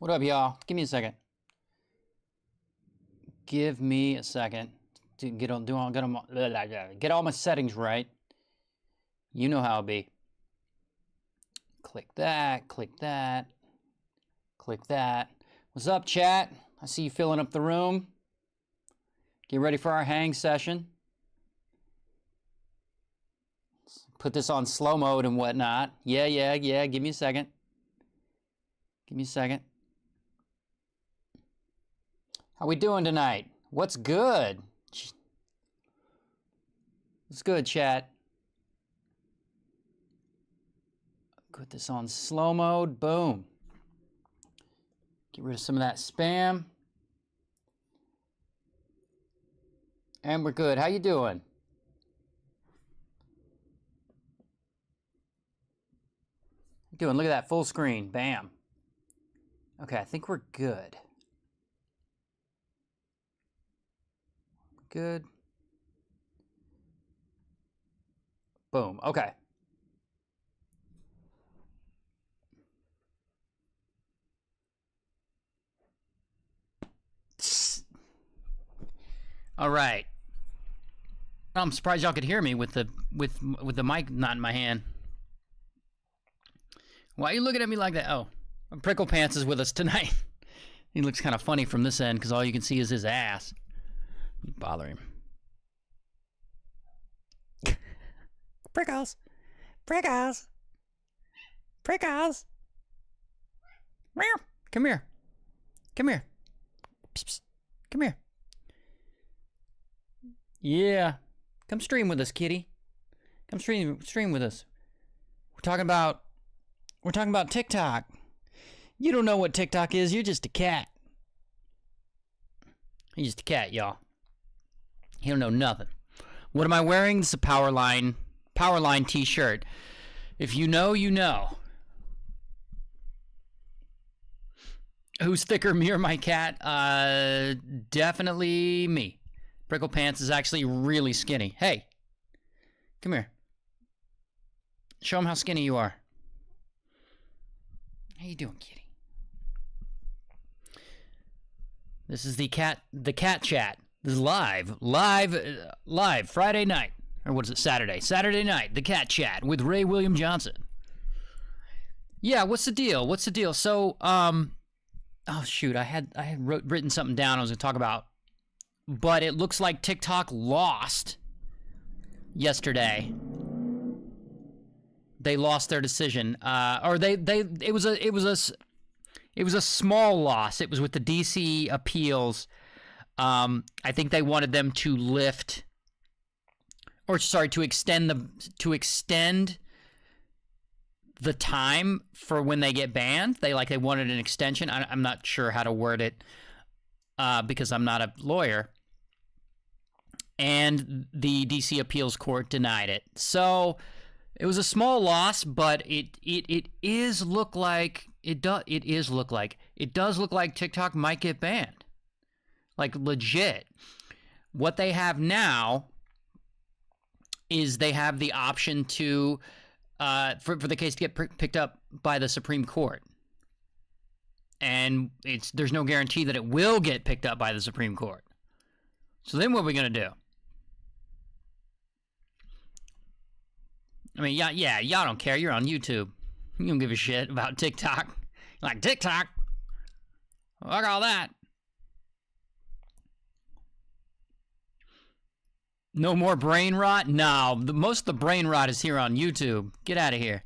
What up, y'all? Give me a second. Give me a second to get all my settings right. You know how it be. Click that, click that, click that. What's up, chat? I see you filling up the room. Get ready for our hang session. Let's put this on slow mode and whatnot. Yeah. Give me a second. Give me a second. How we doing tonight? What's good? What's good, chat? Put this on slow mode. Boom. Get rid of some of that spam. And we're good. How you doing? Look at that full screen. Bam. Okay, I think we're good. Good. Boom. Okay. All right. I'm surprised y'all could hear me with the mic not in my hand. Why are you looking at me like that? Oh, Prickle Pants is with us tonight. He looks kind of funny from this end because all you can see is his ass. Bother him. Prickles. Prickles. Prickles. Meow. Come here. Come here. Psst, psst. Come here. Yeah. Come stream with us, kitty. Come stream with us. We're talking about TikTok. You don't know what TikTok is. You're just a cat. He's just a cat, y'all. He don't know nothing. What am I wearing? This is a Powerline t-shirt. If you know, you know. Who's thicker, me or my cat? Definitely me. Prickle Pants is actually really skinny. Hey, come here. Show him how skinny you are. How you doing, kitty? This is the cat chat. This is live Friday night, or what is it? Saturday night. The cat chat with Ray William Johnson. Yeah, what's the deal? So, oh shoot, I had written something down I was gonna talk about, but it looks like TikTok lost yesterday. They lost their decision, or it was a small loss. It was with the DC appeals. I think they wanted them to extend the time for when they get banned. They wanted an extension. I'm not sure how to word it because I'm not a lawyer. And the DC appeals court denied it. So it was a small loss, but it does look like TikTok might get banned. Like, legit. What they have now is they have the option to, for the case to get picked up by the Supreme Court. And there's no guarantee that it will get picked up by the Supreme Court. So then what are we going to do? I mean, yeah, y'all don't care. You're on YouTube. You don't give a shit about TikTok. Like, TikTok? Fuck all that. No more brain rot? No, most of the brain rot is here on YouTube. Get out of here.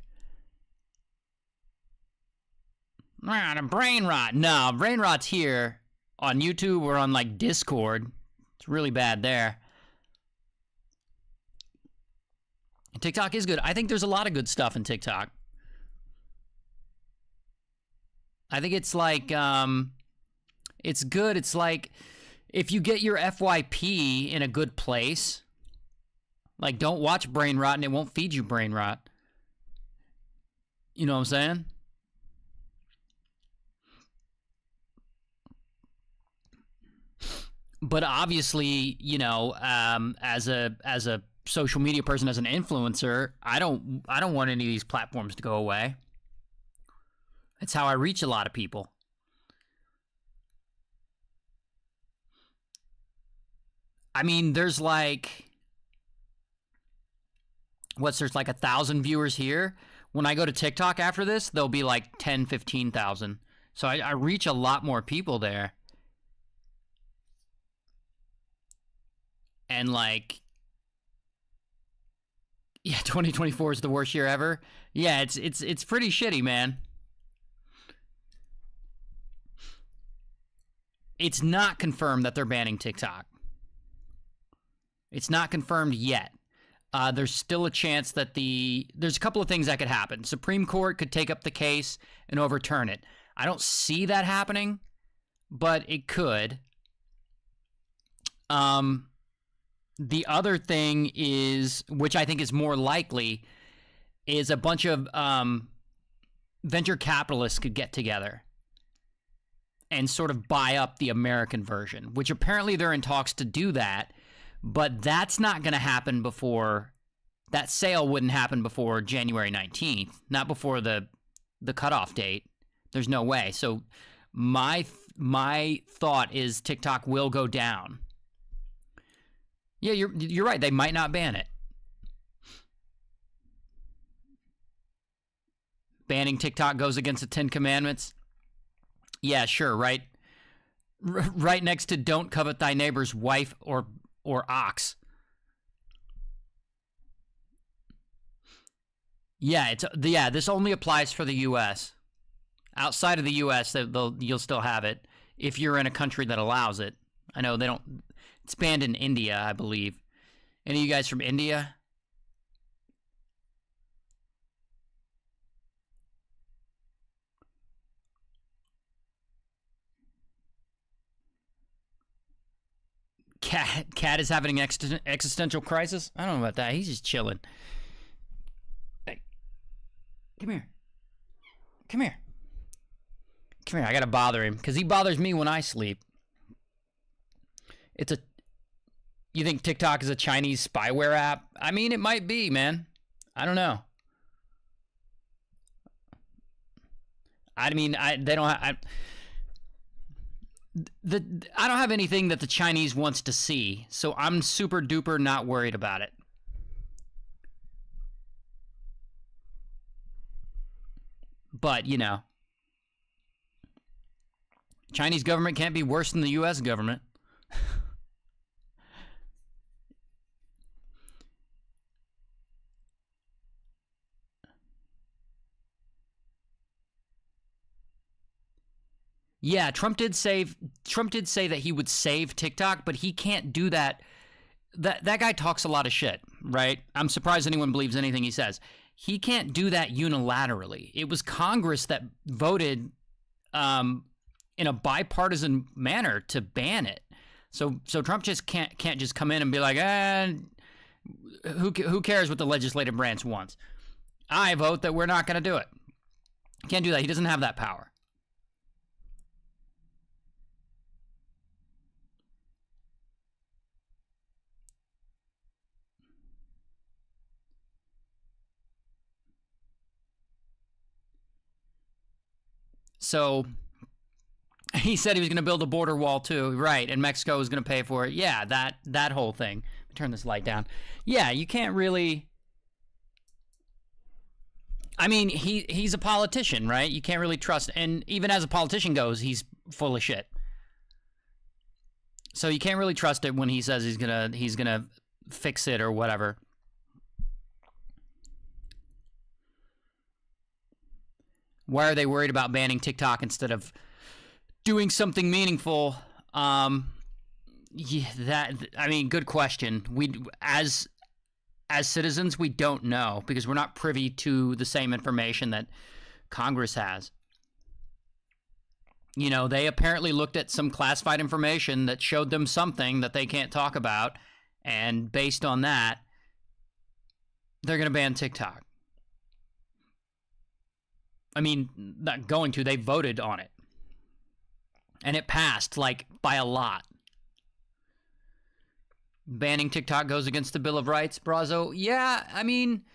The brain rot. No, brain rot's here on YouTube or on, like, Discord. It's really bad there. TikTok is good. I think there's a lot of good stuff in TikTok. I think it's like, it's good. It's like, if you get your FYP in a good place, like, don't watch brain rot and it won't feed you brain rot. You know what I'm saying? But obviously, you know, as a social media person, as an influencer, I don't want any of these platforms to go away. It's how I reach a lot of people. I mean, there's like there's like 1,000 viewers here. When I go to TikTok after this, there'll be like 10, 15,000. So I reach a lot more people there. And like, yeah, 2024 is the worst year ever. Yeah, it's pretty shitty, man. It's not confirmed that they're banning TikTok. It's not confirmed yet. There's still a chance that there's a couple of things that could happen. Supreme Court could take up the case and overturn it. I don't see that happening, but it could. The other thing is, which I think is more likely, is a bunch of venture capitalists could get together and sort of buy up the American version, which apparently they're in talks to do that, but that's not going to happen before, that sale wouldn't happen before January 19th, not before the cutoff date. There's no way. So my thought is TikTok will go down. Yeah, you're right. They might not ban it. Banning TikTok goes against the 10 Commandments. Yeah, sure, right? Right next to don't covet thy neighbor's wife or ox. Yeah, this only applies for the U.S. Outside of the U.S., you'll still have it if you're in a country that allows it. I know they don't. It's banned in India, I believe. Any of you guys from India? Cat is having an existential crisis? I don't know about that. He's just chilling. Hey, come here. Come here. Come here. I gotta bother him because he bothers me when I sleep. You think TikTok is a Chinese spyware app? I mean, it might be, man. I don't know. I mean, they don't have. I don't have anything that the Chinese wants to see, so I'm super duper not worried about it. But, you know, Chinese government can't be worse than the U.S. government. Yeah, Trump did say that he would save TikTok, but he can't do that. That guy talks a lot of shit, right? I'm surprised anyone believes anything he says. He can't do that unilaterally. It was Congress that voted in a bipartisan manner to ban it. So Trump just can't just come in and be like, who cares what the legislative branch wants? I vote that we're not going to do it. Can't do that. He doesn't have that power. So he said he was going to build a border wall too, right? And Mexico was going to pay for it. Yeah, that whole thing. Turn this light down. Yeah, you can't really. I mean, he's a politician, right? You can't really trust, and even as a politician goes, he's full of shit. So you can't really trust it when he says he's gonna fix it or whatever. Why are they worried about banning TikTok instead of doing something meaningful? Yeah, good question. We as citizens, we don't know because we're not privy to the same information that Congress has. You know, they apparently looked at some classified information that showed them something that they can't talk about, and based on that, they're going to ban TikTok. I mean, not going to, they voted on it. And it passed, like, by a lot. Banning TikTok goes against the Bill of Rights, Brazo. Yeah, I mean,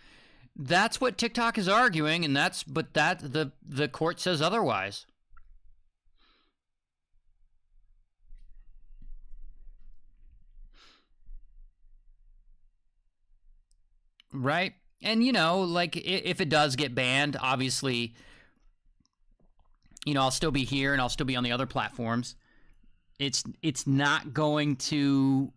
that's what TikTok is arguing, and the court says otherwise. right? And like if it does get banned, obviously, I'll still be here and I'll still be on the other platforms. It's not going to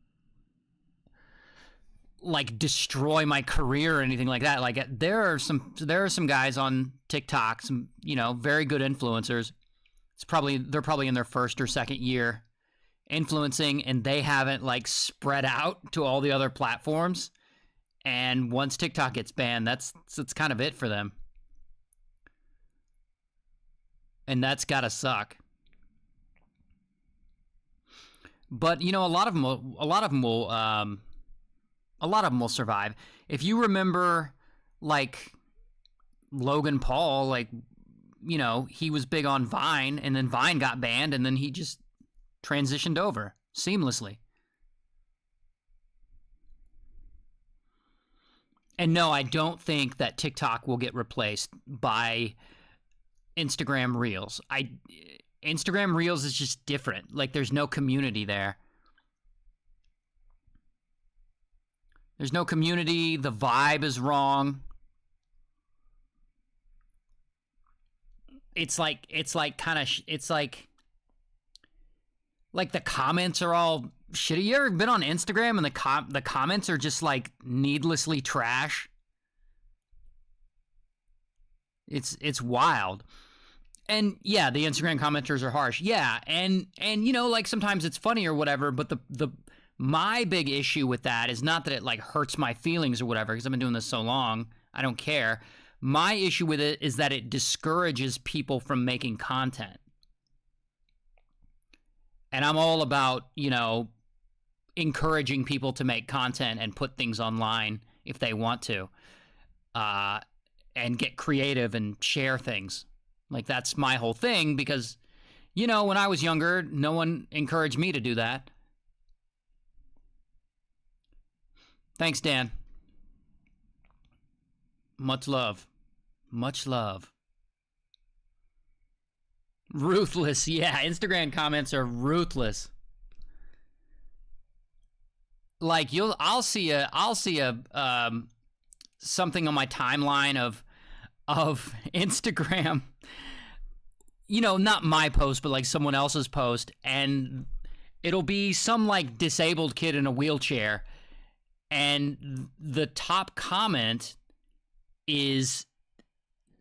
like destroy my career or anything like that. Like there are some guys on TikTok, some very good influencers. They're probably in their first or second year influencing, and they haven't like spread out to all the other platforms. And once TikTok gets banned, that's kind of it for them. And that's gotta suck. But a lot of them will survive. If you remember, like Logan Paul, like he was big on Vine, and then Vine got banned, and then he just transitioned over seamlessly. And no, I don't think that TikTok will get replaced by Instagram Reels. Instagram Reels is just different. Like there's no community there. There's no community. The vibe is wrong. It's like the comments are all shitty. You ever been on Instagram and the comments are just like needlessly trash? It's wild. And yeah, the Instagram commenters are harsh. Yeah, and like sometimes it's funny or whatever, but my big issue with that is not that it like hurts my feelings or whatever, because I've been doing this so long, I don't care. My issue with it is that it discourages people from making content. And I'm all about, encouraging people to make content and put things online if they want to, and get creative and share things. Like that's my whole thing, because, when I was younger, no one encouraged me to do that. Thanks, Dan. Much love. Much love. Ruthless. Yeah, Instagram comments are ruthless. Like I'll see a something on my timeline of Instagram, not my post, but like someone else's post, and it'll be some like disabled kid in a wheelchair, and the top comment is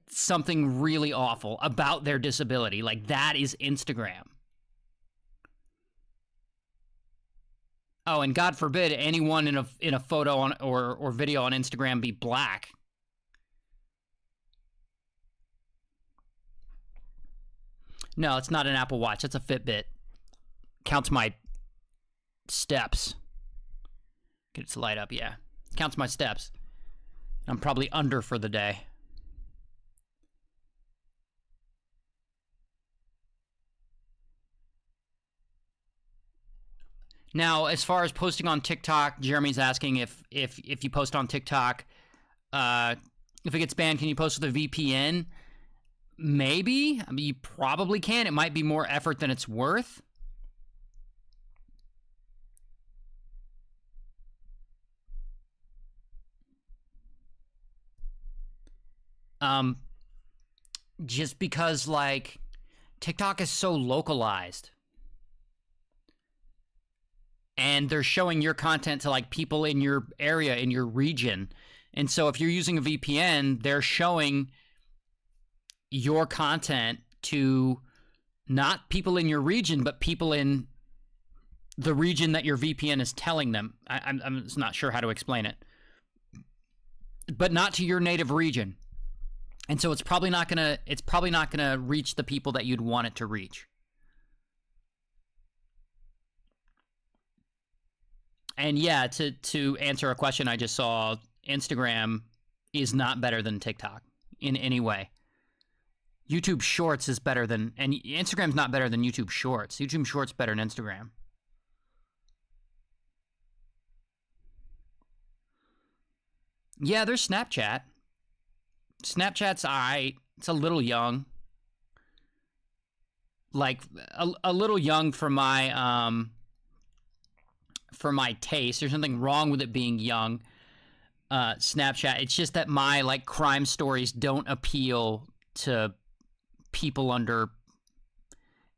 something really awful about their disability. Like that is Instagram. Oh, and God forbid anyone in a photo on or video on Instagram be black. No, it's not an Apple Watch. It's a Fitbit. Counts my steps. Get it to light up, yeah. Counts my steps. I'm probably under for the day. Now, as far as posting on TikTok, Jeremy's asking if you post on TikTok, if it gets banned, can you post with a VPN? Maybe. I mean, you probably can. It might be more effort than it's worth. Just because, like, TikTok is so localized. And they're showing your content to, like, people in your area, in your region. And so if you're using a VPN, they're showing your content to not people in your region, but people in the region that your VPN is telling them. I'm just not sure how to explain it. But not to your native region. And so it's probably not gonna reach the people that you'd want it to reach. And yeah, to answer a question I just saw, Instagram is not better than TikTok in any way. YouTube Shorts is better than, and Instagram's not better than YouTube Shorts. YouTube Shorts better than Instagram. Yeah, there's Snapchat. Snapchat's alright. It's a little young. Like a little young for my taste. There's nothing wrong with it being young. Snapchat. It's just that my like crime stories don't appeal to people under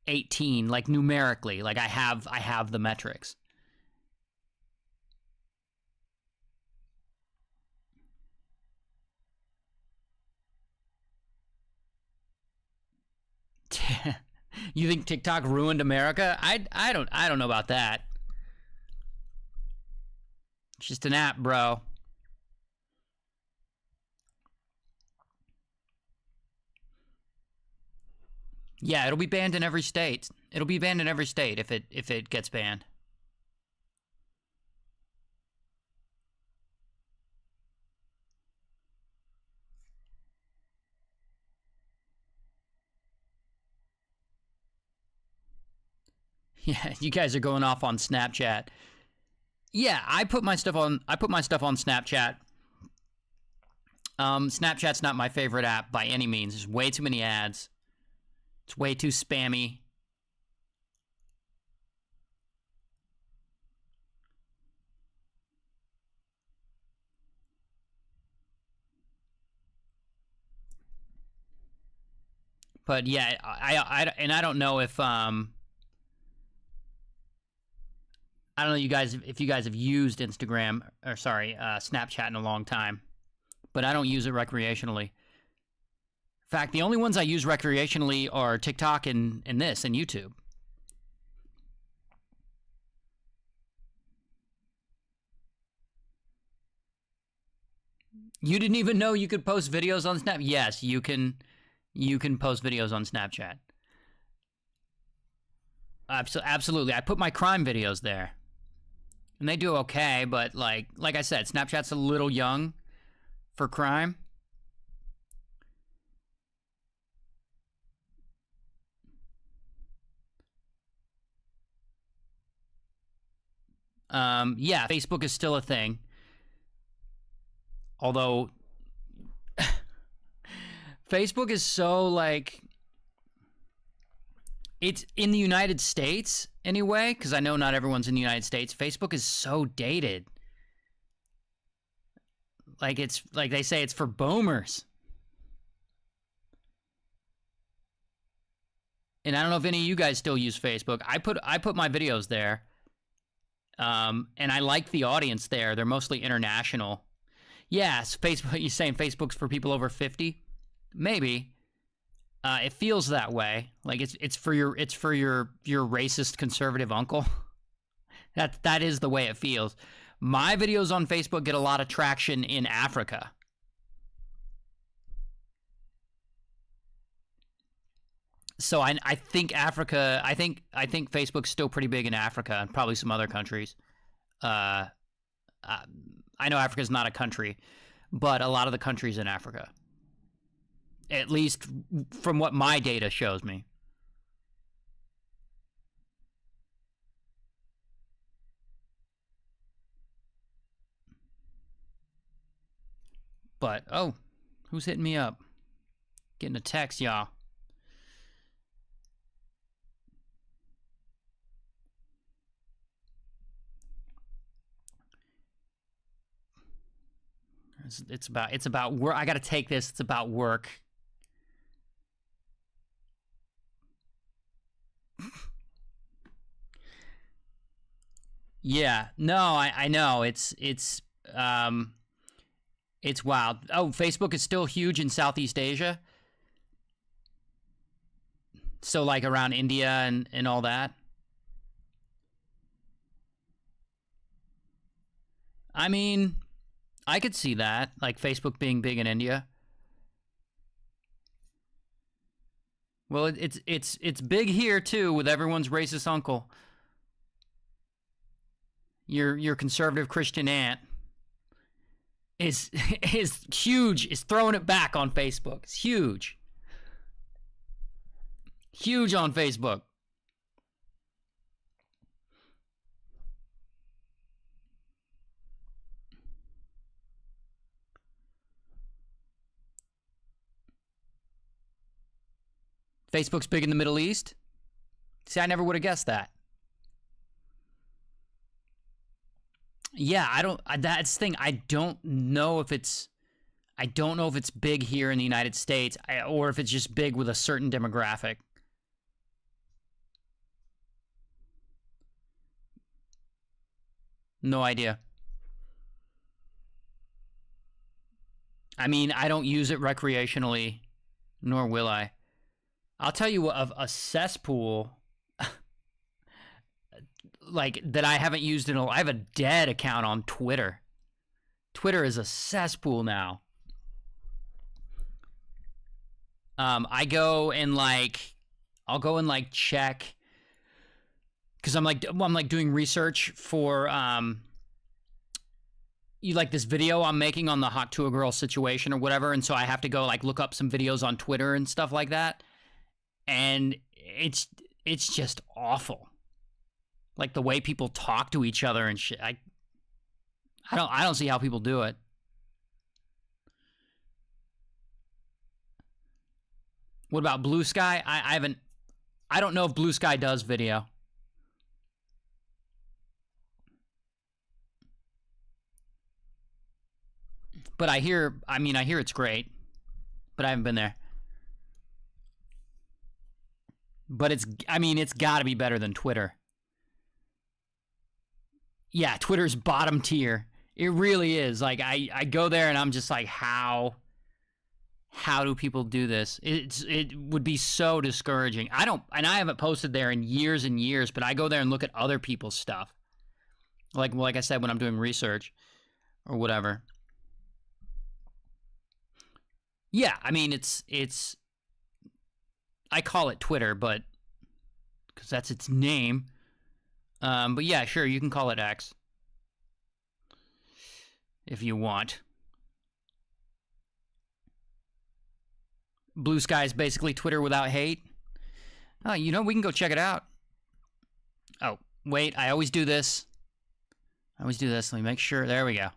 18, like numerically. Like I have the metrics. You think TikTok ruined America? I don't know about that. It's just an app, bro. Yeah, it'll be banned in every state. It'll be banned in every state if it gets banned. Yeah, you guys are going off on Snapchat. Yeah, I put my stuff on Snapchat. Snapchat's not my favorite app by any means. There's way too many ads. It's way too spammy. But yeah, I don't know if I don't know if you guys have used Instagram or Snapchat in a long time, but I don't use it recreationally. In fact, the only ones I use recreationally are TikTok and YouTube. You didn't even know you could post videos on Snap? Yes, you can post videos on Snapchat. Absolutely. I put my crime videos there. And they do okay, but like I said, Snapchat's a little young for crime. Yeah, Facebook is still a thing. Although Facebook is so like, it's in the United States anyway, because I know not everyone's in the United States. Facebook is so dated. Like it's like they say it's for boomers. And I don't know if any of you guys still use Facebook. I put my videos there. And I like the audience there. They're mostly international. Yes, Facebook. You saying Facebook's for people over 50? Maybe. It feels that way. Like it's for your racist conservative uncle. That is the way it feels. My videos on Facebook get a lot of traction in Africa. So I think Africa. I think Facebook's still pretty big in Africa and probably some other countries. Uh, I know Africa's not a country, but a lot of the countries in Africa. At least from what my data shows me. But, oh, who's hitting me up? Getting a text, y'all. It's about work. I got to take this. It's about work. Yeah, no, I know it's wild. Oh, Facebook is still huge in Southeast Asia, so like around India and all that. I mean, I could see that, like Facebook being big in India. Well, it's big here too with everyone's racist uncle. Your conservative Christian aunt is is huge. Is throwing it back on Facebook. It's huge. Huge on Facebook. Facebook's big in the Middle East. See, I never would have guessed that. Yeah, I don't. That's the thing. I don't know if it's. I don't know if it's big here in the United States or if it's just big with a certain demographic. No idea. I mean, I don't use it recreationally, nor will I. I'll tell you what, of a cesspool like that I haven't used in a. I have a dead account on Twitter. Twitter is a cesspool now. I go and like, I'll go and like check because I'm like doing research for you like this video I'm making on the Hot to a Girl situation or whatever, and so I have to go like look up some videos on Twitter and stuff like that, and it's just awful, like the way people talk to each other and shit. I don't see how people do it. What about Blue Sky? I don't know if Blue Sky does video. But I hear it's great. But I haven't been there. But it's got to be better than Twitter. Yeah, Twitter's bottom tier. It really is. Like I go there and I'm just like, how do people do this? It would be so discouraging. I haven't posted there in years and years, but I go there and look at other people's stuff. Like I said, when I'm doing research or whatever. Yeah, I mean it's I call it Twitter, but because that's its name. But yeah, sure, you can call it X if you want. Blue Sky is basically Twitter without hate. Oh, you know, we can go check it out. Oh, wait, I always do this. Let me make sure. There we go.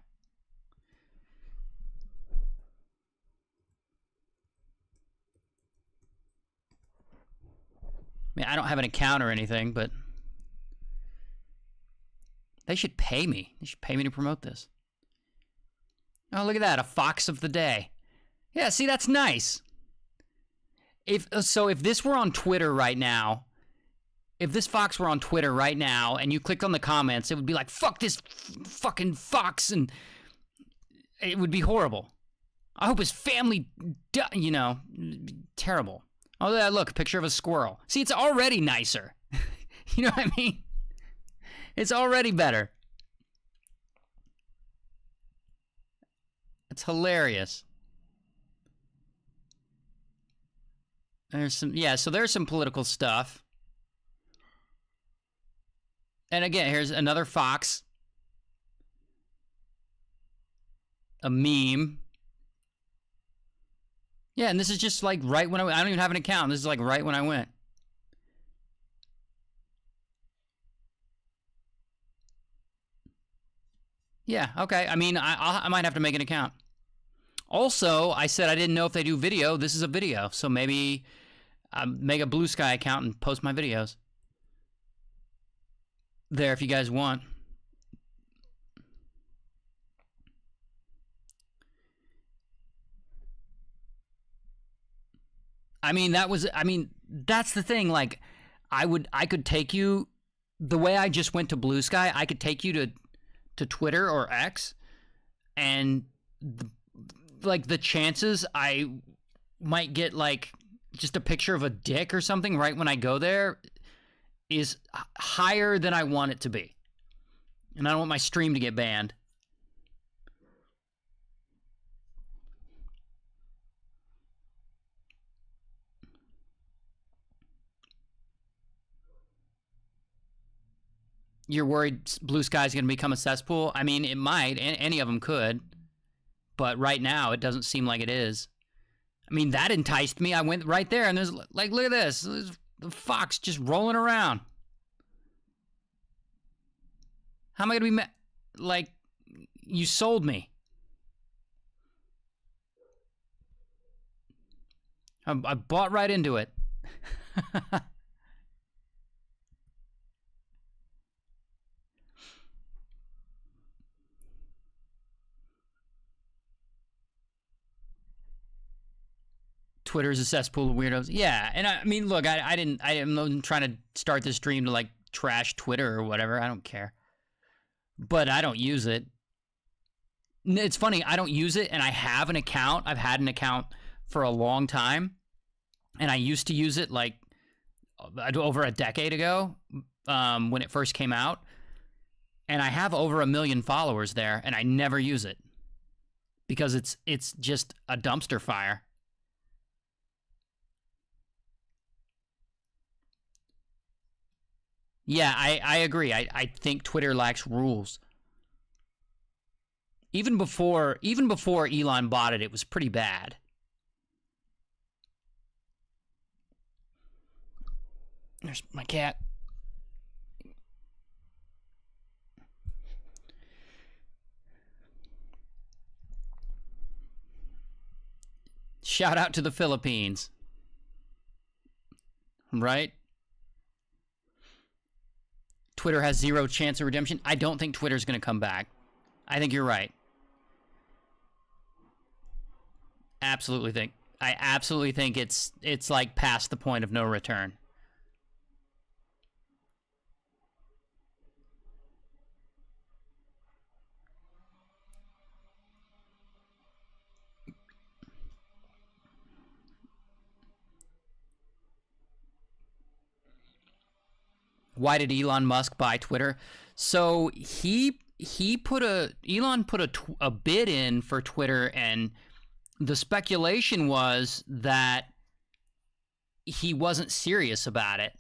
I mean, I don't have an account or anything, but they should pay me. They should pay me to promote this. Oh, look at that, a fox of the day. Yeah, see, that's nice. If this were on Twitter right now, if this fox were on Twitter right now and you clicked on the comments, it would be like, fuck this fucking fox, and it would be horrible. I hope his family, you know, terrible. Oh, yeah, look, a picture of a squirrel. See, it's already nicer. You know what I mean? It's already better. It's hilarious. There's some political stuff. And again, here's another fox. A meme. Yeah, and this is just like right when I don't even have an account. This is like right when I went. Yeah, okay. I mean, I might have to make an account. Also, I said I didn't know if they do video. This is a video, so maybe make a Blue Sky account and post my videos there if you guys want. I mean, that's the thing. Like, I could take you the way I just went to Blue Sky. I could take you to Twitter or X, and the chances I might get like just a picture of a dick or something right when I go there is higher than I want it to be. And I don't want my stream to get banned. You're worried Blue Sky's going to become a cesspool? I mean, it might. Any of them could. But right now, it doesn't seem like it is. I mean, that enticed me. I went right there, and there's, like, look at this. There's the fox just rolling around. How am I going to be like, you sold me. I bought right into it. Twitter's a cesspool of weirdos. Yeah, and I mean, look, I'm not trying to start this stream to like trash Twitter or whatever. I don't care, but I don't use it. It's funny, I don't use it, and I have an account. I've had an account for a long time, and I used to use it like over a decade ago when it first came out, and I have over 1 million followers there, and I never use it because it's just a dumpster fire. Yeah, I agree. I think Twitter lacks rules. Even before Elon bought it, it was pretty bad. There's my cat. Shout out to the Philippines. Right? Twitter has zero chance of redemption. I don't think Twitter's going to come back. I think you're right. I absolutely think it's like past the point of no return. Why did Elon Musk buy Twitter? So Elon put a bid in for Twitter, and the speculation was that he wasn't serious about it.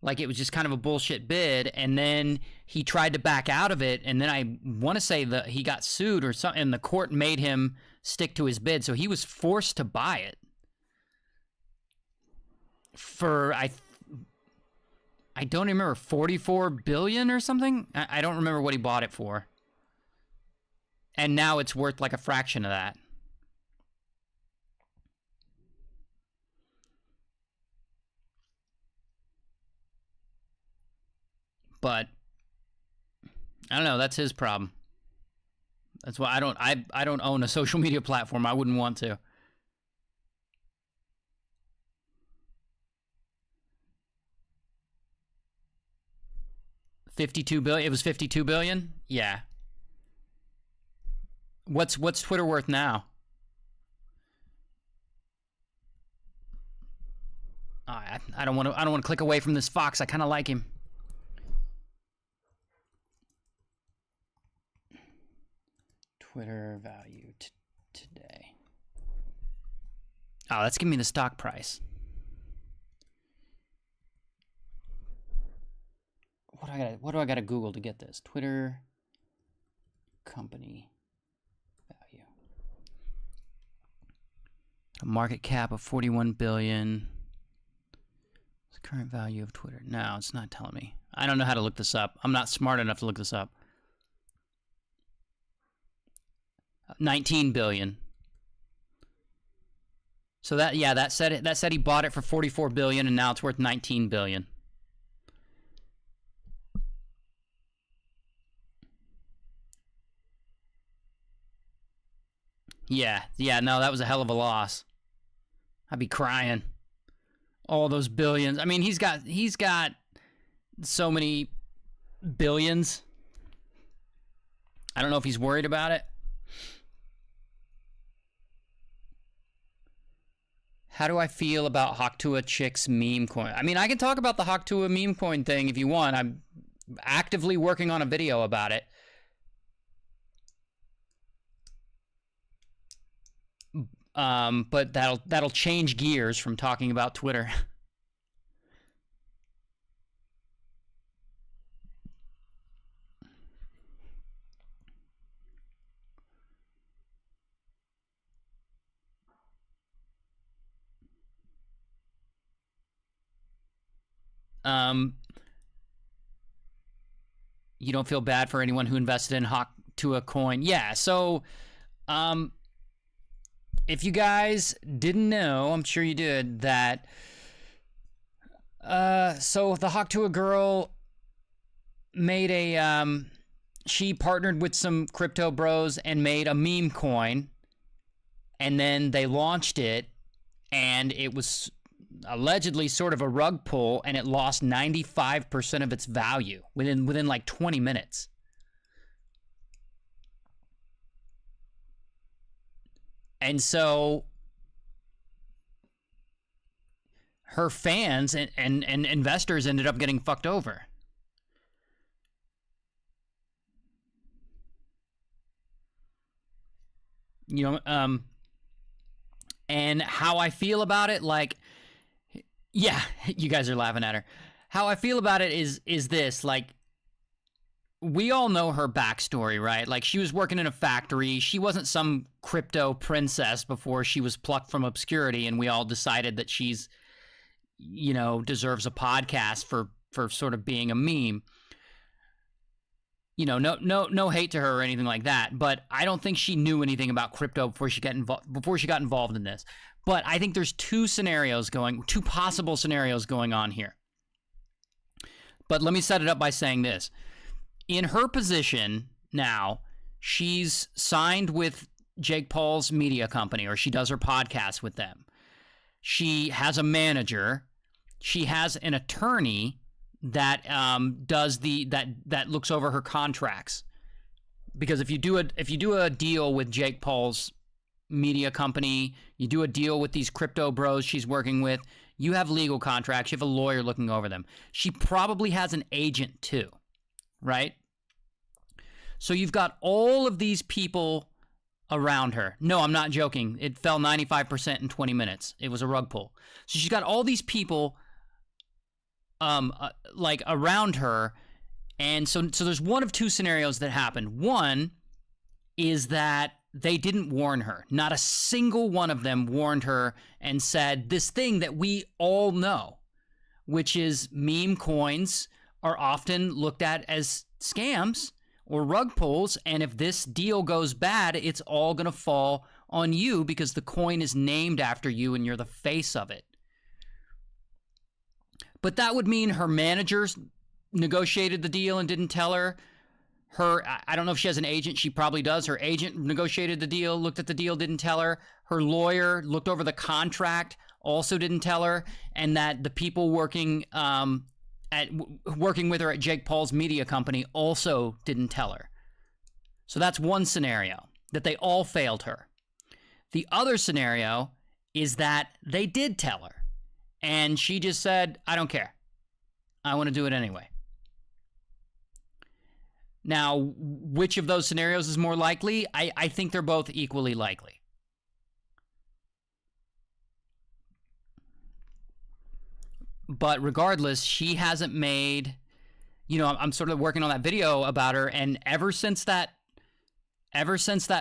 Like, it was just kind of a bullshit bid, and then he tried to back out of it, and then I want to say that he got sued or something, and the court made him stick to his bid, so he was forced to buy it for I don't remember, 44 billion or something. I don't remember what he bought it for. And now it's worth like a fraction of that. But I don't know, that's his problem. That's why I don't own a social media platform. I wouldn't want to. $52 billion. It was $52 billion? Yeah. What's Twitter worth now? I don't want to click away from this fox. I kind of like him. Twitter value today. Oh, that's giving me the stock price. What do I gotta Google to get this? Twitter company value. A market cap of 41 billion. What's the current value of Twitter? No, it's not telling me. I don't know how to look this up. I'm not smart enough to look this up. 19 billion. So that said he bought it for 44 billion, and now it's worth 19 billion. Yeah, no, that was a hell of a loss. I'd be crying. All those billions. I mean, he's got so many billions. I don't know if he's worried about it. How do I feel about Haktua Chicks meme coin? I mean, I can talk about the Haktua meme coin thing if you want. I'm actively working on a video about it. But that'll change gears from talking about Twitter. You don't feel bad for anyone who invested in Haktua coin. Yeah, so if you guys didn't know, I'm sure you did, that so the Haktua girl made she partnered with some crypto bros and made a meme coin, and then they launched it, and it was allegedly sort of a rug pull, and it lost 95% of its value within like 20 minutes. And so her fans and investors ended up getting fucked over. You know, and how I feel about it, like, yeah, you guys are laughing at her. How I feel about it is this, like, we all know her backstory, right? Like, she was working in a factory. She wasn't some crypto princess before she was plucked from obscurity, and we all decided that she's, you know, deserves a podcast for sort of being a meme. You know, no hate to her or anything like that, but I don't think she knew anything about crypto before she got involved in this. But I think there's two possible scenarios going on here. But let me set it up by saying this. In her position now, she's signed with Jake Paul's media company, or she does her podcast with them. She has a manager. She has an attorney that that looks over her contracts. Because if you do a deal with Jake Paul's media company, you do a deal with these crypto bros she's working with, you have legal contracts, you have a lawyer looking over them. She probably has an agent too, right? So you've got all of these people around her. No, I'm not joking. It fell 95% in 20 minutes. It was a rug pull. So she's got all these people like around her, and so there's one of two scenarios that happened. One is that they didn't warn her. Not a single one of them warned her and said this thing that we all know, which is meme coins are often looked at as scams or rug pulls, and if this deal goes bad, it's all going to fall on you because the coin is named after you and you're the face of it. But that would mean her managers negotiated the deal and didn't tell her. I don't know if she has an agent. She probably does. Her agent negotiated the deal, looked at the deal, didn't tell her. Her lawyer looked over the contract, also didn't tell her. And that the people working with her at Jake Paul's media company also didn't tell her. So that's one scenario, that they all failed her. The other scenario is that they did tell her. And she just said, I don't care. I want to do it anyway. Now, which of those scenarios is more likely? I think they're both equally likely. But regardless, she hasn't made, you know, I'm sort of working on that video about her, and ever since that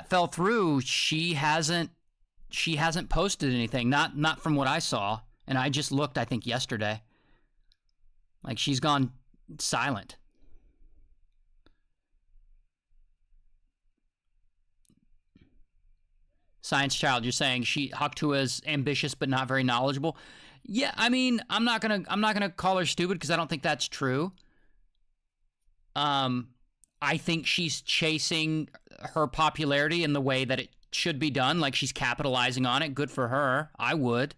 fell through, she hasn't posted anything. Not from what I saw. And I just looked, I think, yesterday. Like, she's gone silent. Science Child, you're saying Haktua is ambitious but not very knowledgeable. Yeah, I mean, I'm not gonna call her stupid because I don't think that's true. I think she's chasing her popularity in the way that it should be done. Like, she's capitalizing on it. Good for her. I would.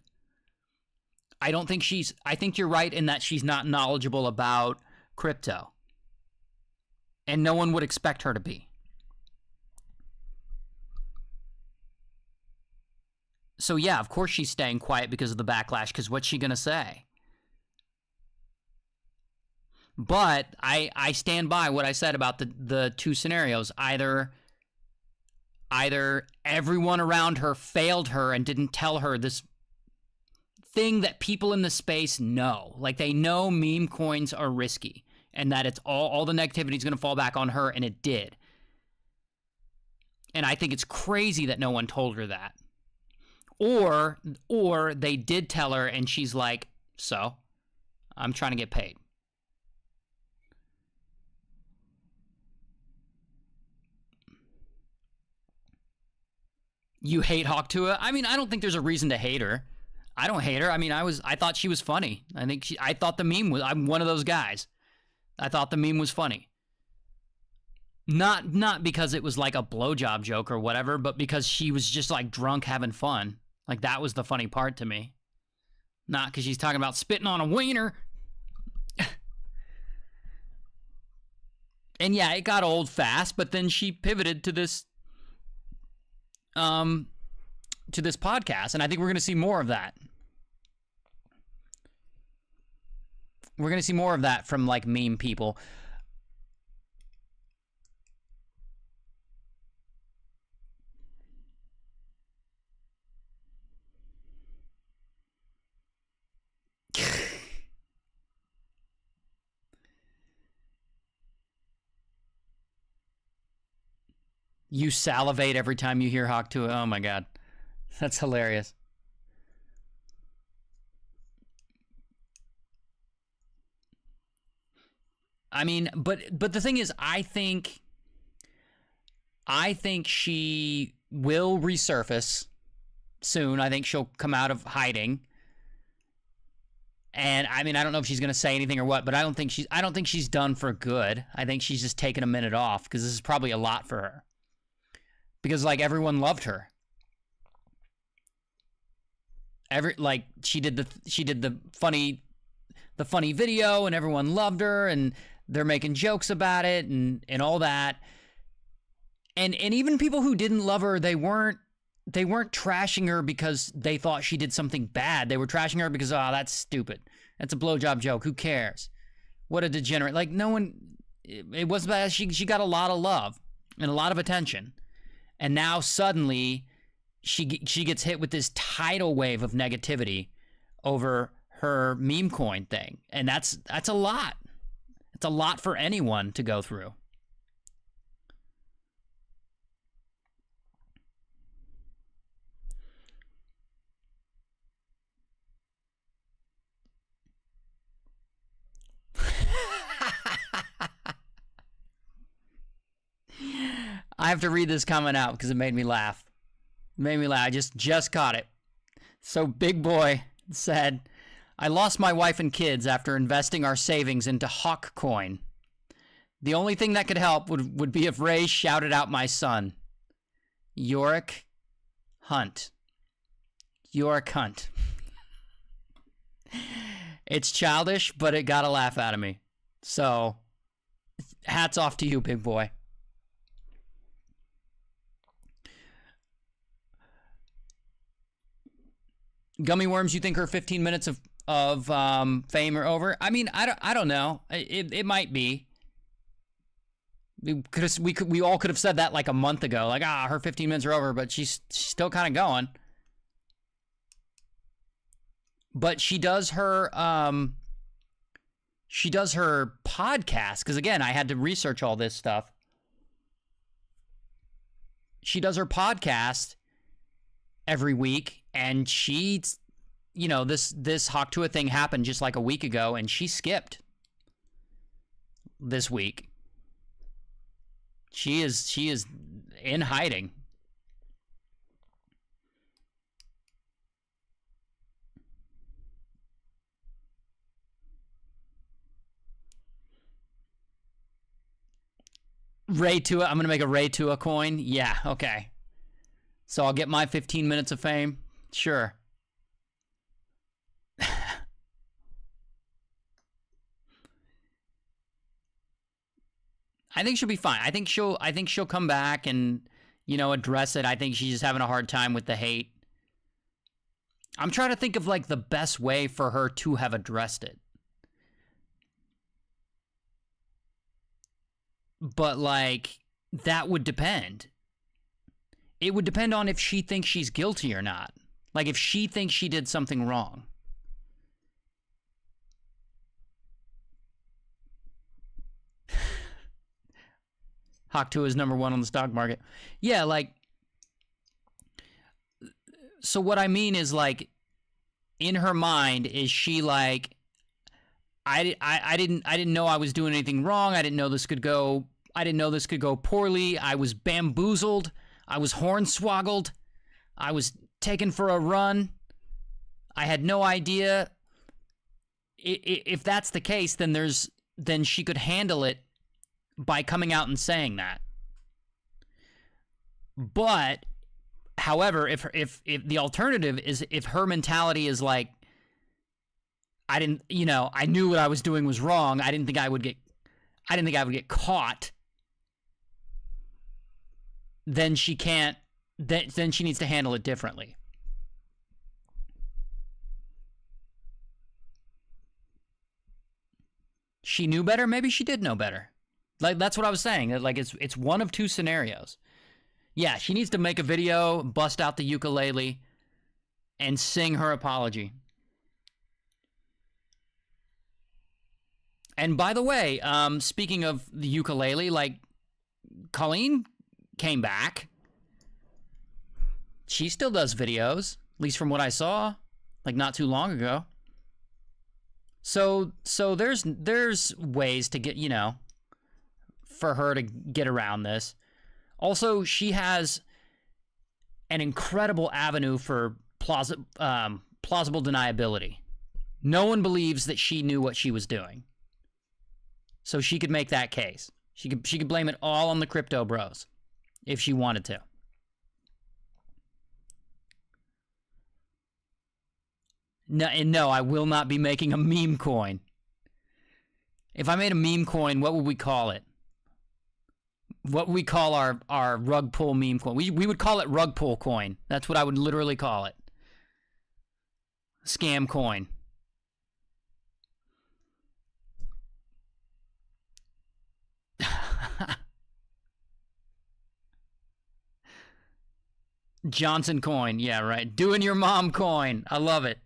I think you're right in that she's not knowledgeable about crypto. And no one would expect her to be. So yeah, of course she's staying quiet because of the backlash, because what's she going to say? But I stand by what I said about the two scenarios. Either everyone around her failed her and didn't tell her this thing that people in the space know. Like, they know meme coins are risky and that it's all the negativity is going to fall back on her, and it did. And I think it's crazy that no one told her that. Or they did tell her and she's like, so, I'm trying to get paid. You hate Haktua? I mean, I don't think there's a reason to hate her. I don't hate her. I mean, I thought she was funny. I thought the meme was, I'm one of those guys. I thought the meme was funny. Not because it was like a blowjob joke or whatever, but because she was just like drunk having fun. Like that was the funny part to me. Not because she's talking about spitting on a wiener. And yeah, it got old fast, but then she pivoted to this podcast, and I think we're going to see more of that. We're going to see more of that from like meme people. You salivate every time you hear Hawk Tuah. Oh my God. That's hilarious. I mean, but the thing is, I think she will resurface soon. I think she'll come out of hiding. And I mean, I don't know if she's going to say anything or what, but I don't think she's done for good. I think she's just taking a minute off because this is probably a lot for her. Because like everyone loved her. She did the funny video and everyone loved her and they're making jokes about it and all that. And even people who didn't love her, they weren't trashing her because they thought she did something bad. They were trashing her because, oh, that's stupid. That's a blowjob joke. Who cares? What a degenerate. Like no one, it was bad. She got a lot of love and a lot of attention. And now suddenly she gets hit with this tidal wave of negativity over her meme coin thing. And that's a lot. It's a lot for anyone to go through. I have to read this comment out because it made me laugh. I just caught it. So Big Boy said, I lost my wife and kids after investing our savings into Hawk Coin. The only thing that could help would be if Ray shouted out my son. Yorick Hunt. Yorick Hunt. It's childish, but it got a laugh out of me. So, hats off to you, Big Boy. Gummy Worms, you think her 15 minutes of fame are over? I mean, I don't know. It might be. We all could have said that like a month ago. Like, her 15 minutes are over, but she's still kind of going. But she does her podcast, because again, I had to research all this stuff. She does her podcast every week, and she's, this Hawk Tuah thing happened just like a week ago, and she skipped this week. She is in hiding. Ray Tuah, I'm going to make a Ray Tuah coin. Yeah, okay. So I'll get my 15 minutes of fame. Sure. I think she'll be fine. I think she'll come back and, address it. I think she's just having a hard time with the hate. I'm trying to think of like the best way for her to have addressed it. But like, that would depend. It would depend on if she thinks she's guilty or not. Like if she thinks she did something wrong. Hawk Tuah is number one on the stock market. Yeah, like, so what I mean is like, in her mind, is she like, I didn't know I was doing anything wrong. I didn't know this could go poorly. I was bamboozled. I was hornswoggled. I was taken for a run. I had no idea. If that's the case, then she could handle it by coming out and saying that. But, however, if the alternative is if her mentality is like, I knew what I was doing was wrong. I didn't think I would get caught. Then she can't. Then she needs to handle it differently. She knew better. Maybe she did know better. Like, that's what I was saying. Like, it's one of two scenarios. Yeah, she needs to make a video, bust out the ukulele, and sing her apology. And by the way, speaking of the ukulele, like, Colleen came back. She still does videos, at least from what I saw, like not too long ago. So there's ways to get, for her to get around this. Also, she has an incredible avenue for plausible deniability. No one believes that she knew what she was doing. So she could make that case. She could blame it all on the crypto bros if she wanted to. No, I will not be making a meme coin. If I made a meme coin, what would we call it? What would we call our rug pull meme coin? We would call it rug pull coin. That's what I would literally call it. Scam coin. Johnson coin. Yeah, right. Doing your mom coin. I love it.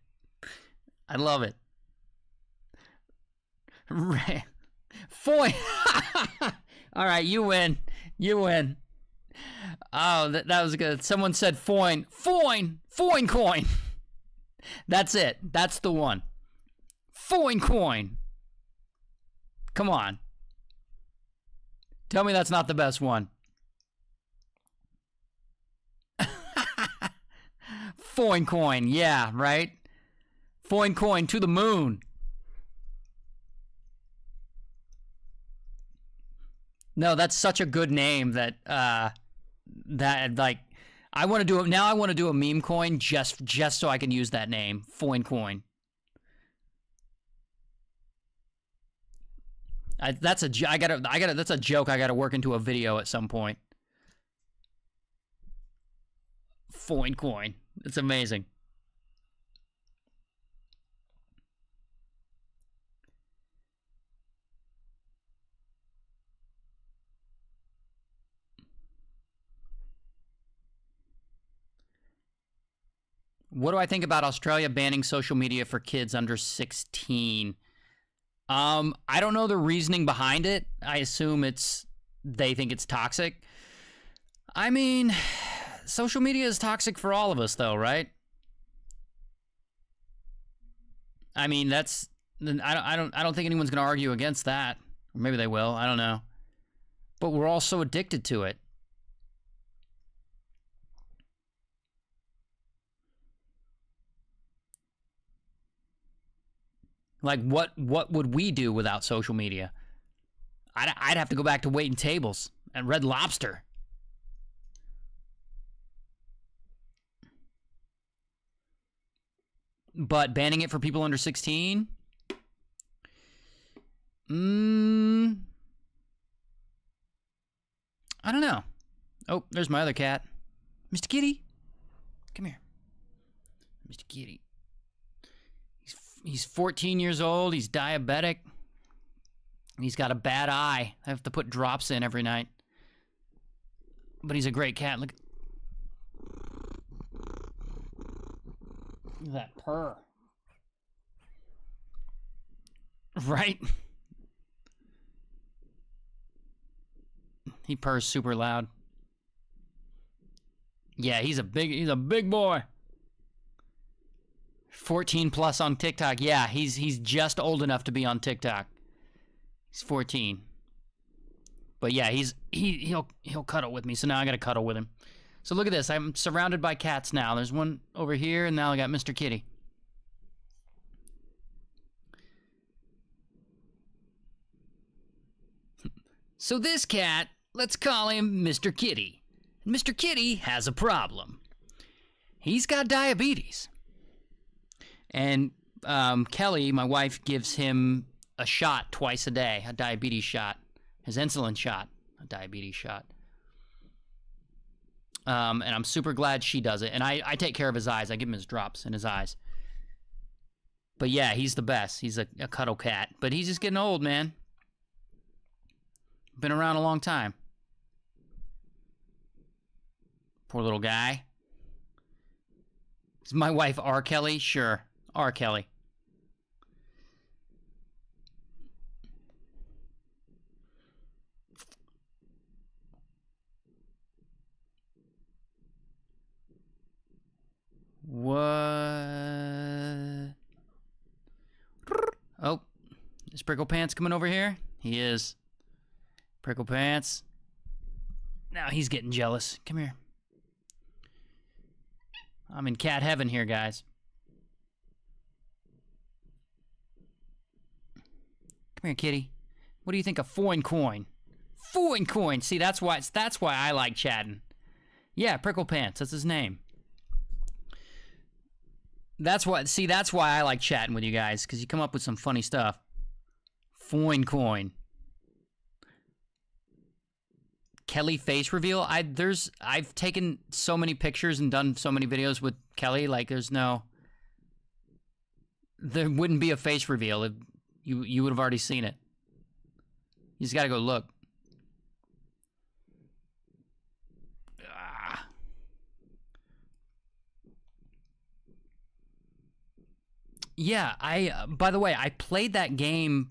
I love it. Foin. All right, you win. You win. Oh, that was good. Someone said foin. Foin coin. That's it. That's the one. Foin coin. Come on. Tell me that's not the best one. Foin coin. Yeah, right? Foin coin to the moon. No, that's such a good name that like I want to do it now. I want to do a meme coin just so I can use that name, Foin coin. That's a joke I gotta work into a video at some point. Foin coin. It's amazing. What do I think about Australia banning social media for kids under 16? I don't know the reasoning behind it. I assume they think it's toxic. I mean, social media is toxic for all of us, though, right? I mean, I don't think anyone's going to argue against that. Or maybe they will. I don't know. But we're all so addicted to it. Like, what would we do without social media? I'd have to go back to waiting tables and Red Lobster. But banning it for people under 16? I don't know. Oh, there's my other cat. Mr. Kitty. Come here. Mr. Kitty. He's 14 years old. He's diabetic. He's got a bad eye. I have to put drops in every night. But he's a great cat. Look at that purr. Right? He purrs super loud. Yeah, he's a big boy. 14 plus on TikTok. Yeah, he's just old enough to be on TikTok. He's 14. But yeah, he'll cuddle with me. So now I got to cuddle with him. So look at this. I'm surrounded by cats now. There's one over here, and now I got Mr. Kitty. So this cat, let's call him Mr. Kitty. Mr. Kitty has a problem. He's got diabetes. And Kelly, my wife, gives him a shot twice a day, a diabetes shot, his insulin shot, a diabetes shot. And I'm super glad she does it. And I take care of his eyes. I give him his drops in his eyes. But yeah, he's the best. He's a cuddle cat. But he's just getting old, man. Been around a long time. Poor little guy. Is my wife R. Kelly? Sure. R. Kelly. What? Oh, is Prickle Pants coming over here? He is. Prickle Pants. Now he's getting jealous. Come here. I'm in cat heaven here, guys. Come here, kitty. What do you think of Foin Coin? Foin Coin. See, that's why I like chatting. Yeah, Prickle Pants. That's his name. That's why I like chatting with you guys, because you come up with some funny stuff. Foin Coin. Kelly face reveal. I've taken so many pictures and done so many videos with Kelly. Like, there wouldn't be a face reveal. You would have already seen it. You just gotta go look. Yeah, by the way, I played that game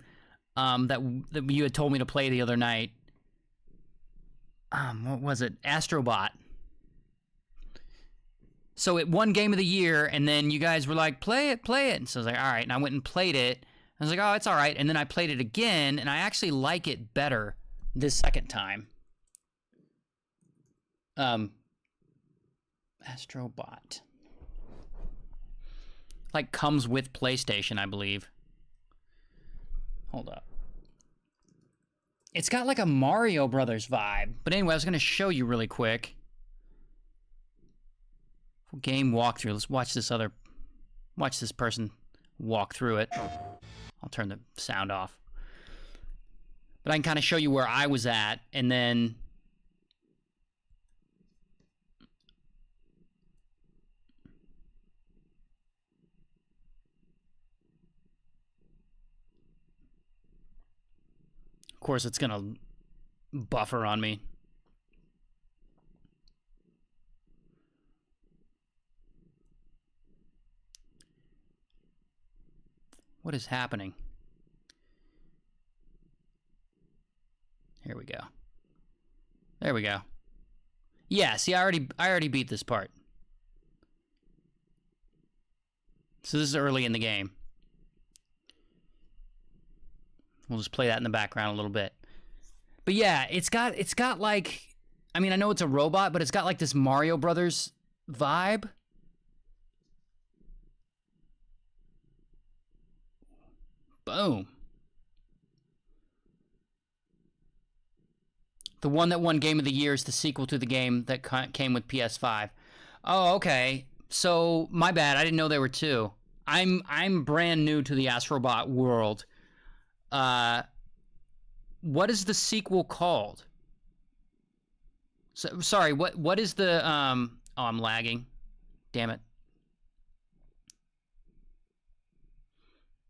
that you had told me to play the other night. What was it? Astrobot. So it won Game of the Year, and then you guys were like, play it. And so I was like, all right. And I went and played it. I was like, oh, it's all right. And then I played it again, and I actually like it better this second time. Astrobot. Like, comes with PlayStation, I believe. Hold up. It's got like a Mario Brothers vibe. But anyway, I was going to show you really quick. Game walkthrough. Let's watch this person walk through it. I'll turn the sound off. But I can kind of show you where I was at, and then... Of course, it's gonna buffer on me. What is happening? Here we go. There we go. Yeah, see, I already beat this part. So this is early in the game. We'll just play that in the background a little bit. But yeah, it's got like, I mean, I know it's a robot, but it's got like this Mario Brothers vibe. Boom. The one that won Game of the Year is the sequel to the game that came with PS5. Oh, okay. So, my bad. I didn't know there were two. I'm brand new to the Astrobot world. What is the sequel called? So, sorry, what is the oh, I'm lagging. Damn it.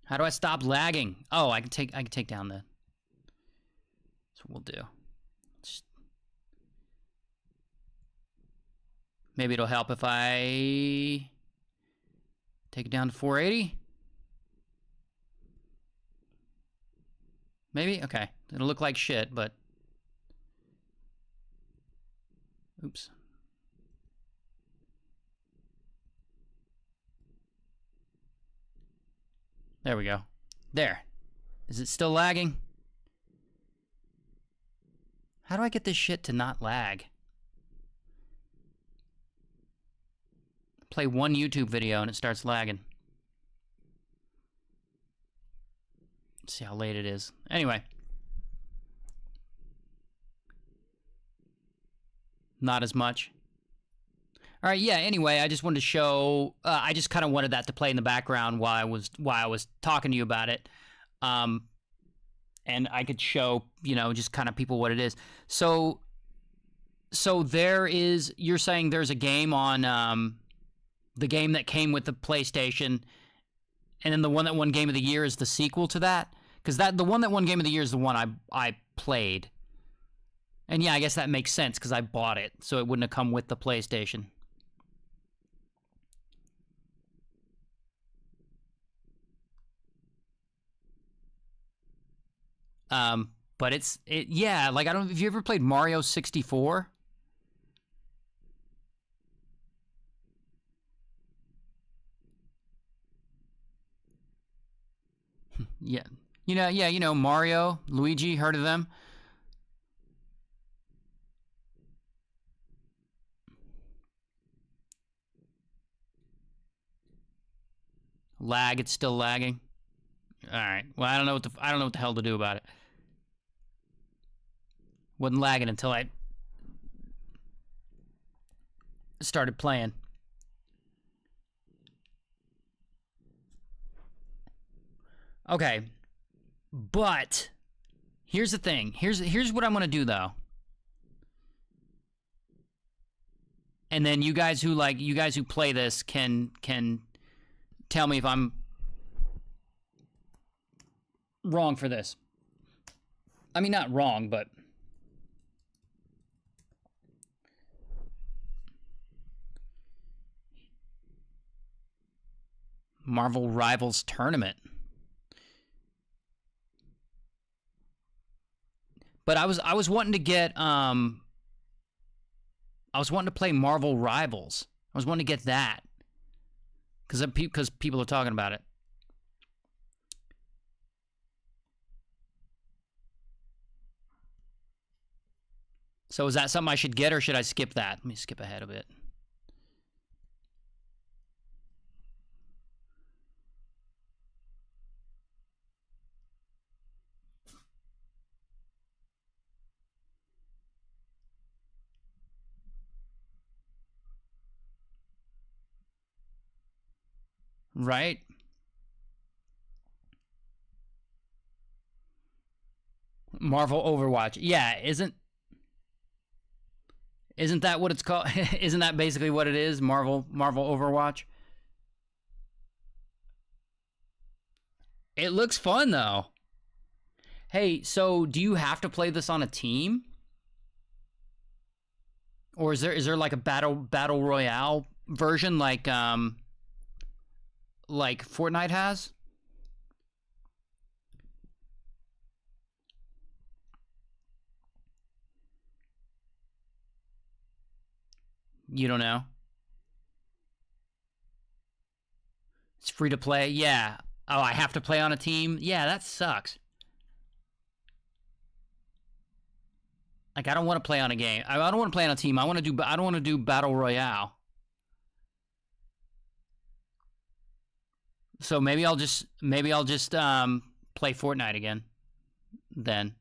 How do I stop lagging? Oh, I can take down the... That's what we'll do. Maybe it'll help if I take it down to 480. Maybe? Okay. It'll look like shit, but... Oops. There we go. There. Is it still lagging? How do I get this shit to not lag? Play one YouTube video and it starts lagging. Let's see how late it is. Anyway. Not as much. All right, yeah. Anyway, I just wanted to show. I just kind of wanted that to play in the background while I was talking to you about it, and I could show just kind of people what it is. So there is. You're saying there's a game on the game that came with the PlayStation, and then the one that won Game of the Year is the sequel to that, because the one that won Game of the Year is the one I played, and yeah, I guess that makes sense because I bought it, so it wouldn't have come with the PlayStation. But yeah, like I don't know if you ever played Mario 64. Yeah. Mario, Luigi, heard of them? Lag, it's still lagging. All right. Well, I don't know what the hell to do about it. Wasn't lagging until I started playing. Okay. But here's the thing. Here's what I'm going to do though. And then you guys who play this can tell me if I'm wrong for this. I mean, not wrong, but Marvel Rivals Tournament. But I was wanting to get I was wanting to play Marvel Rivals. I was wanting to get that because people are talking about it. So is that something I should get, or should I skip that? Let me skip ahead a bit. Right? Marvel Overwatch. Yeah, isn't that what it's called? Isn't that basically what it is? Marvel Overwatch? It looks fun though. Hey, so do you have to play this on a team? Or is there like a battle royale version like Fortnite has? You don't know? It's free to play? Yeah. Oh, I have to play on a team? Yeah, that sucks. Like, I don't want to play on a game. I don't want to play on a team. I don't want to do battle royale. So maybe I'll just play Fortnite again then.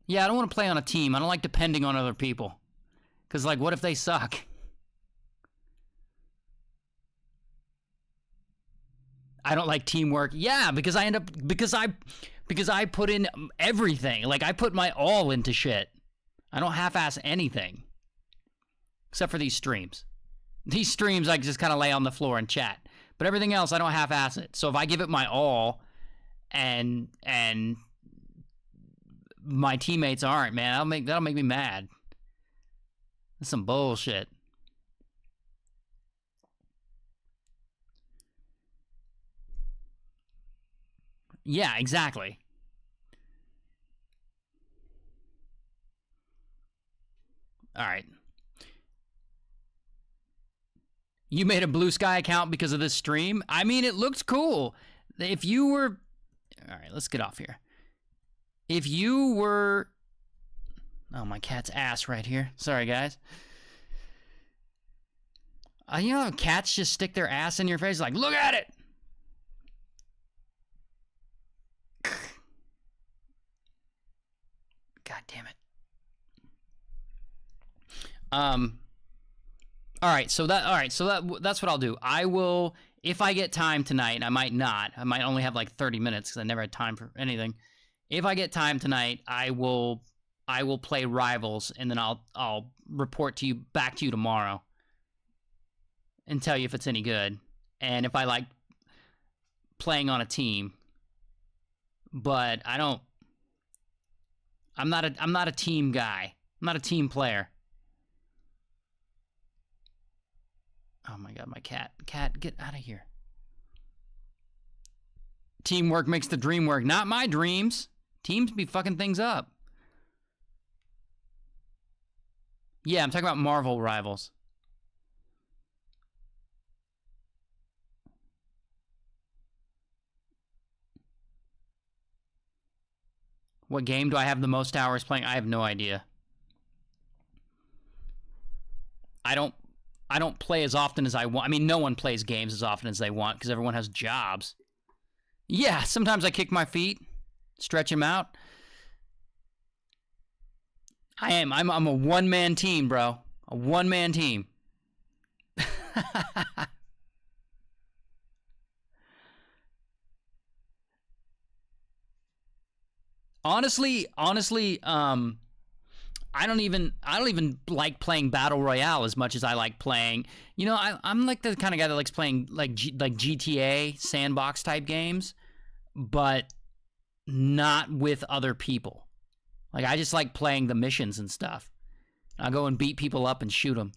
Yeah, I don't want to play on a team. I don't like depending on other people. Cuz like what if they suck? I don't like teamwork. Yeah, because I put in everything. Like I put my all into shit. I don't half-ass anything. Except for these streams. These streams I just kind of lay on the floor and chat. But everything else I don't half-ass it. So if I give it my all and my teammates aren't, man, that'll make me mad. That's some bullshit. Yeah, exactly. All right. You made a Blue Sky account because of this stream? I mean, it looks cool. If you were... All right, let's get off here. If you were... Oh, my cat's ass right here. Sorry, guys. You know how cats just stick their ass in your face? Like, look at it! God damn it. Um. All right. So that's what I'll do. I will, if I get time tonight, and I might not. I might only have like 30 minutes because I never had time for anything. If I get time tonight, I will play Rivals, and then I'll report to you back to you tomorrow and tell you if it's any good and if I like playing on a team. But I'm not a team guy. I'm not a team player. Oh my god, my cat. Cat, get out of here. Teamwork makes the dream work. Not my dreams. Teams be fucking things up. Yeah, I'm talking about Marvel Rivals. What game do I have the most hours playing? I have no idea. I don't play as often as I want. I mean, no one plays games as often as they want because everyone has jobs. Yeah, sometimes I kick my feet, stretch them out. I'm a one-man team, bro. A one-man team. honestly, I don't even like playing Battle Royale as much as I like playing. You know, I'm like the kind of guy that likes playing like GTA sandbox type games, but not with other people. Like I just like playing the missions and stuff. I'll go and beat people up and shoot them.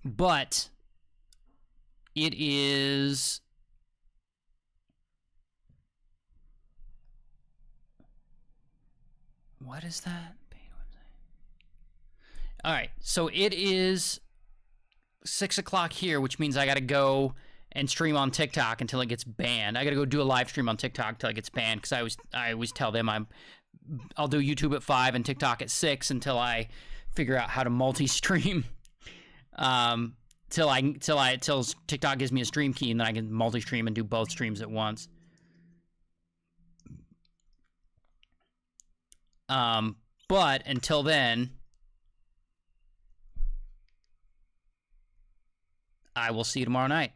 But it is... What is that? All right, so it is 6 o'clock here, which means I got to go and stream on TikTok until it gets banned. I got to go do a live stream on TikTok until it gets banned because I always tell them I'll do YouTube at 5 and TikTok at 6 until I figure out how to multi-stream. Till TikTok gives me a stream key and then I can multi-stream and do both streams at once. But until then, I will see you tomorrow night.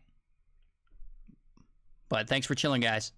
But thanks for chilling, guys.